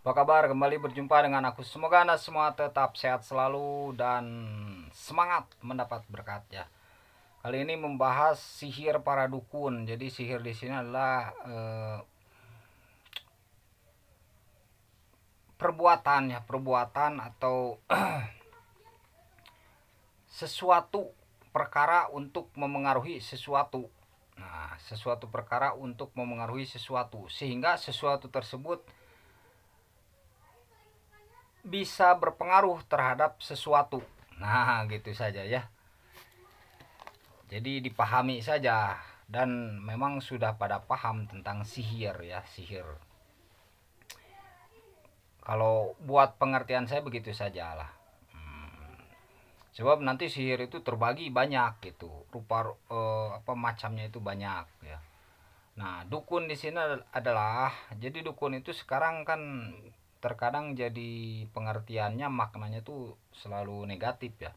Apa kabar? Kembali berjumpa dengan aku. Semoga Anda semua tetap sehat selalu dan semangat mendapat berkat ya. Kali ini membahas sihir para dukun. Jadi sihir di sini adalah perbuatan ya, perbuatan atau sesuatu perkara untuk memengaruhi sesuatu. Nah, sesuatu perkara untuk memengaruhi sesuatu sehingga sesuatu tersebut bisa berpengaruh terhadap sesuatu. Nah, gitu saja ya. Jadi dipahami saja dan memang sudah pada paham tentang sihir ya, sihir. Kalau buat pengertian saya begitu sajalah. Sebab nanti sihir itu terbagi banyak gitu, rupa apa macamnya itu banyak ya. Nah, dukun di sini adalah jadi dukun itu sekarang kan terkadang jadi pengertiannya maknanya tuh selalu negatif ya.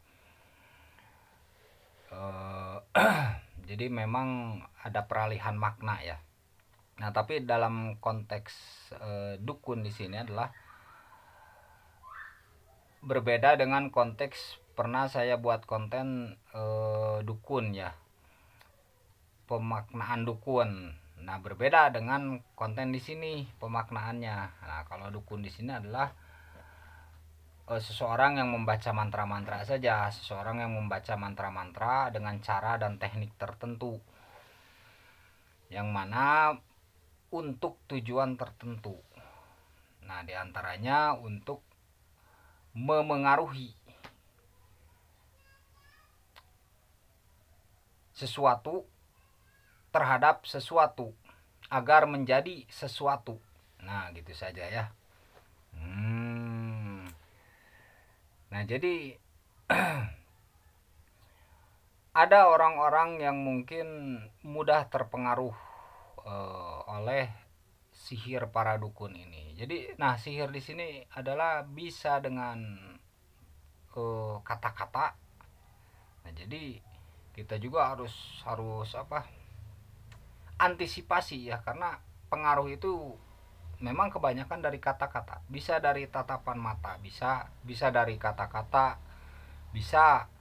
Jadi memang ada peralihan makna ya. Nah, tapi dalam konteks dukun di sini adalah berbeda dengan konteks pernah saya buat konten dukun ya. Pemaknaan dukun. Nah, berbeda dengan konten di sini pemaknaannya. Nah, kalau dukun di sini adalah seseorang yang membaca mantra-mantra saja, seseorang yang membaca mantra-mantra dengan cara dan teknik tertentu. Yang mana untuk tujuan tertentu. Nah, diantaranya untuk memengaruhi sesuatu terhadap sesuatu agar menjadi sesuatu. Nah, gitu saja ya. Nah, jadi ada orang-orang yang mungkin mudah terpengaruh oleh sihir para dukun ini. Jadi, nah sihir di sini adalah bisa dengan kata-kata. Nah, jadi kita juga harus apa? Antisipasi ya, karena pengaruh itu memang kebanyakan dari kata-kata. Bisa dari tatapan mata, bisa dari kata-kata, bisa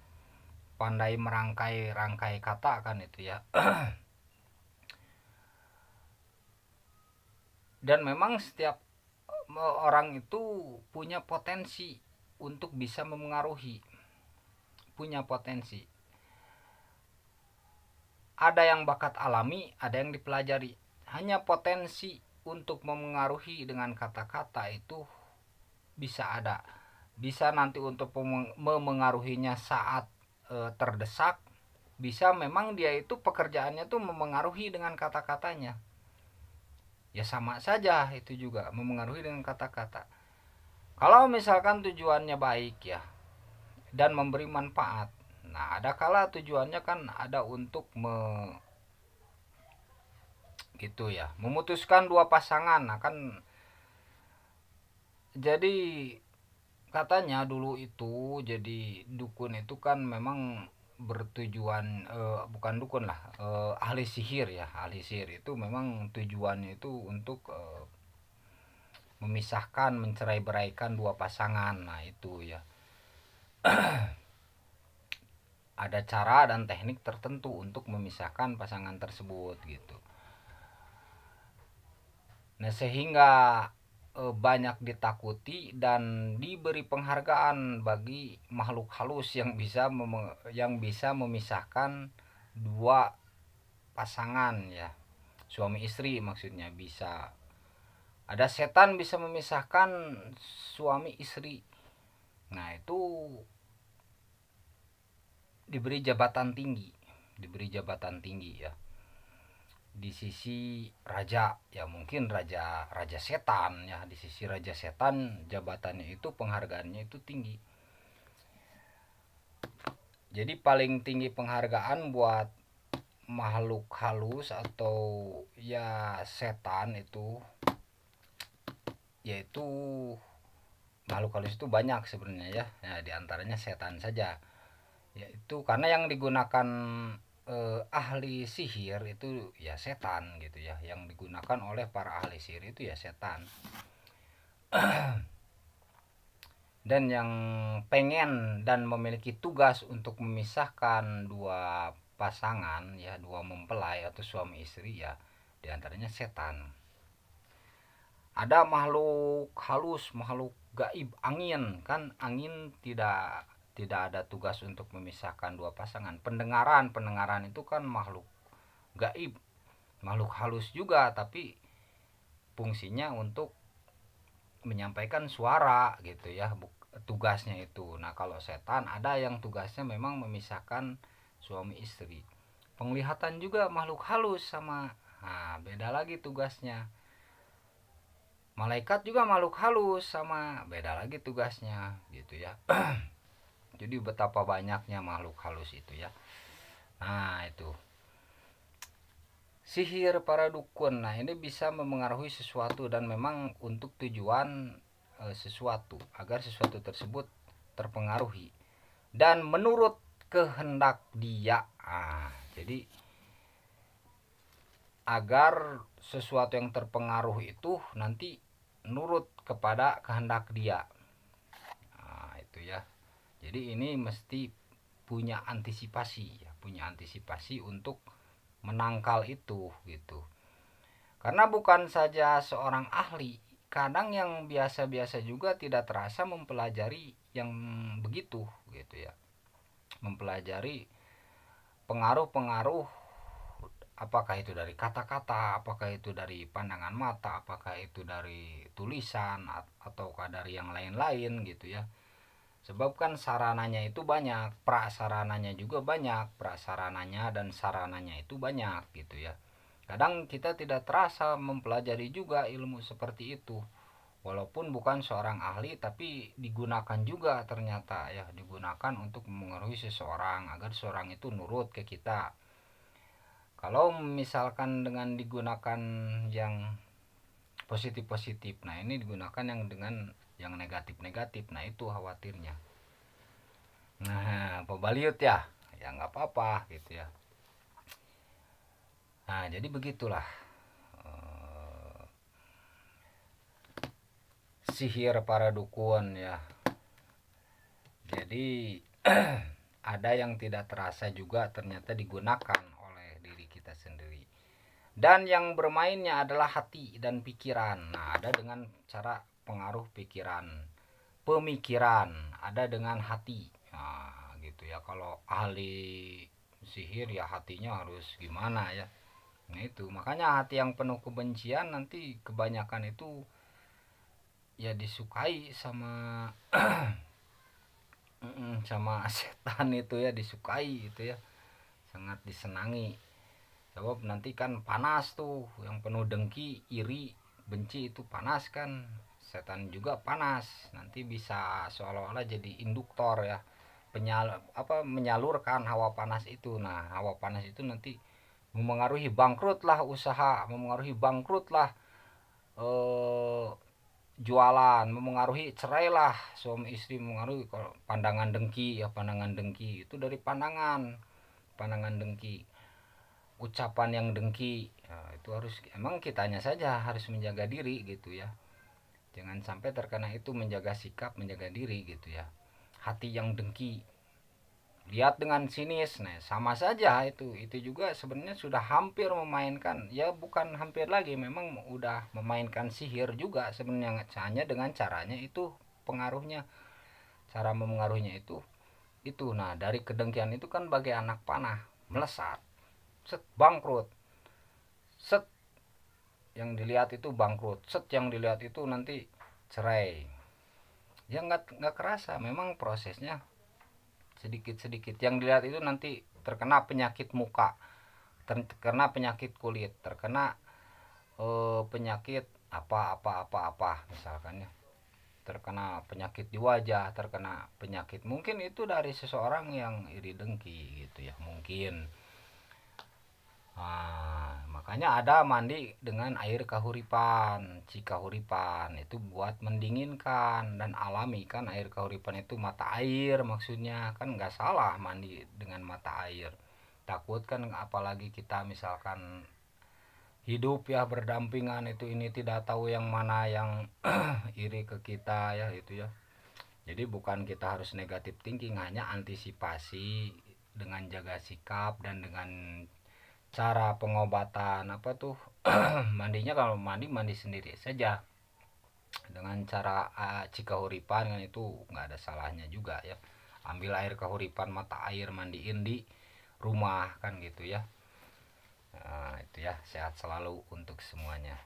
pandai merangkai-rangkai kata kan itu ya. Dan memang setiap orang itu punya potensi untuk bisa memengaruhi, punya potensi. Ada yang bakat alami, ada yang dipelajari. Hanya potensi untuk memengaruhi dengan kata-kata itu bisa ada. Bisa nanti untuk memengaruhinya saat terdesak, bisa memang dia itu pekerjaannya tuh memengaruhi dengan kata-katanya. Ya sama saja itu juga memengaruhi dengan kata-kata. Kalau misalkan tujuannya baik ya dan memberi manfaat. Nah, ada kala tujuannya kan ada untuk gitu ya, memutuskan dua pasangan. Nah, kan jadi katanya dulu itu jadi dukun itu kan memang bertujuan bukan dukun lah, ahli sihir ya. Ahli sihir itu memang tujuannya itu untuk memisahkan, mencerai-beraikan dua pasangan. Nah, itu ya. Ada cara dan teknik tertentu untuk memisahkan pasangan tersebut gitu. Nah, sehingga banyak ditakuti dan diberi penghargaan bagi makhluk halus yang bisa memisahkan dua pasangan ya. Suami istri maksudnya bisa. Ada setan bisa memisahkan suami istri. Nah, itu diberi jabatan tinggi, ya. Di sisi raja ya, mungkin raja setan ya, di sisi raja setan jabatannya itu, penghargaannya itu tinggi. Jadi paling tinggi penghargaan buat makhluk halus atau ya setan itu, yaitu makhluk halus itu banyak sebenarnya ya. Nah, diantaranya setan saja, yaitu karena yang digunakan ahli sihir itu ya setan gitu ya. Yang digunakan oleh para ahli sihir itu ya setan. dan yang pengen dan memiliki tugas untuk memisahkan dua pasangan ya, dua mempelai atau suami istri ya, diantaranya setan. Ada makhluk halus, makhluk gaib, angin kan, angin tidak ada tugas untuk memisahkan dua pasangan. Pendengaran itu kan makhluk gaib, makhluk halus juga, tapi fungsinya untuk menyampaikan suara gitu ya, tugasnya itu. Nah kalau setan ada yang tugasnya memang memisahkan suami istri. Penglihatan juga makhluk halus sama, nah beda lagi tugasnya. Malaikat juga makhluk halus sama, beda lagi tugasnya gitu ya. Jadi betapa banyaknya makhluk halus itu ya. Nah itu sihir para dukun. Nah ini bisa memengaruhi sesuatu dan memang untuk tujuan sesuatu, agar sesuatu tersebut terpengaruhi dan menurut kehendak dia. Jadi agar sesuatu yang terpengaruh itu nanti nurut kepada kehendak dia. Itu ya. Jadi ini mesti punya antisipasi ya, punya antisipasi untuk menangkal itu gitu. Karena bukan saja seorang ahli, kadang yang biasa-biasa juga tidak terasa mempelajari yang begitu gitu ya. Mempelajari pengaruh-pengaruh, apakah itu dari kata-kata, apakah itu dari pandangan mata, apakah itu dari tulisan, ataukah dari yang lain-lain gitu ya. Sebab kan sarananya itu banyak, prasarananya juga banyak, prasarananya dan sarananya itu banyak gitu ya. Kadang kita tidak terasa mempelajari juga ilmu seperti itu. Walaupun bukan seorang ahli, tapi digunakan juga ternyata ya, digunakan untuk memengaruhi seseorang agar seseorang itu nurut ke kita. Kalau misalkan dengan digunakan yang positif-positif, nah ini digunakan yang dengan yang negatif-negatif, nah itu khawatirnya. Nah pebaliut ya, ya nggak apa-apa gitu ya. Nah jadi begitulah sihir para dukun ya. Jadi ada yang tidak terasa juga ternyata digunakan oleh diri kita sendiri. Dan yang bermainnya adalah hati dan pikiran. Nah ada dengan cara pengaruh pikiran, pemikiran, ada dengan hati. Nah gitu ya, kalau ahli sihir ya hatinya harus gimana ya. Nah itu makanya hati yang penuh kebencian nanti kebanyakan itu ya disukai sama sama setan itu ya, disukai itu ya, sangat disenangi. Sebab nanti kan panas tuh, yang penuh dengki, iri, benci itu panas kan. Setan juga panas, nanti bisa seolah-olah jadi induktor ya, menyalurkan hawa panas itu. Nah hawa panas itu nanti memengaruhi bangkrut lah usaha, memengaruhi bangkrut lah jualan, memengaruhi cerai lah suami istri, memengaruhi kalau pandangan dengki ya, pandangan dengki itu dari pandangan dengki, ucapan yang dengki ya, itu harus emang kitanya saja harus menjaga diri gitu ya, jangan sampai terkena itu, menjaga sikap, menjaga diri gitu ya. Hati yang dengki, lihat dengan sinis, nah sama saja itu juga sebenarnya sudah hampir memainkan ya, bukan hampir lagi, memang udah memainkan sihir juga sebenarnya, hanya dengan caranya itu pengaruhnya, cara memengaruhinya itu. Nah dari kedengkian itu kan bagai anak panah melesat, set bangkrut, set yang dilihat itu bangkrut, set yang dilihat itu nanti cerai ya, nggak kerasa memang prosesnya sedikit-sedikit. Yang dilihat itu nanti terkena penyakit muka, terkena penyakit kulit, terkena penyakit apa misalkan ya, terkena penyakit di wajah, terkena penyakit mungkin itu dari seseorang yang iri dengki gitu ya mungkin. Nah, makanya ada mandi dengan air kahuripan, cikahuripan itu buat mendinginkan dan alami kan. Air kahuripan itu mata air maksudnya kan, nggak salah mandi dengan mata air. Takut kan apalagi kita misalkan hidup ya berdampingan itu, ini tidak tahu yang mana yang iri ke kita ya itu ya. Jadi bukan kita harus negatif thinking, hanya antisipasi dengan jaga sikap dan dengan cara pengobatan apa tuh mandinya, kalau mandi sendiri saja dengan cara cikahuripan kan, itu nggak ada salahnya juga ya. Ambil air kahuripan mata air, mandiin di rumah kan gitu ya. Nah, itu ya, sehat selalu untuk semuanya.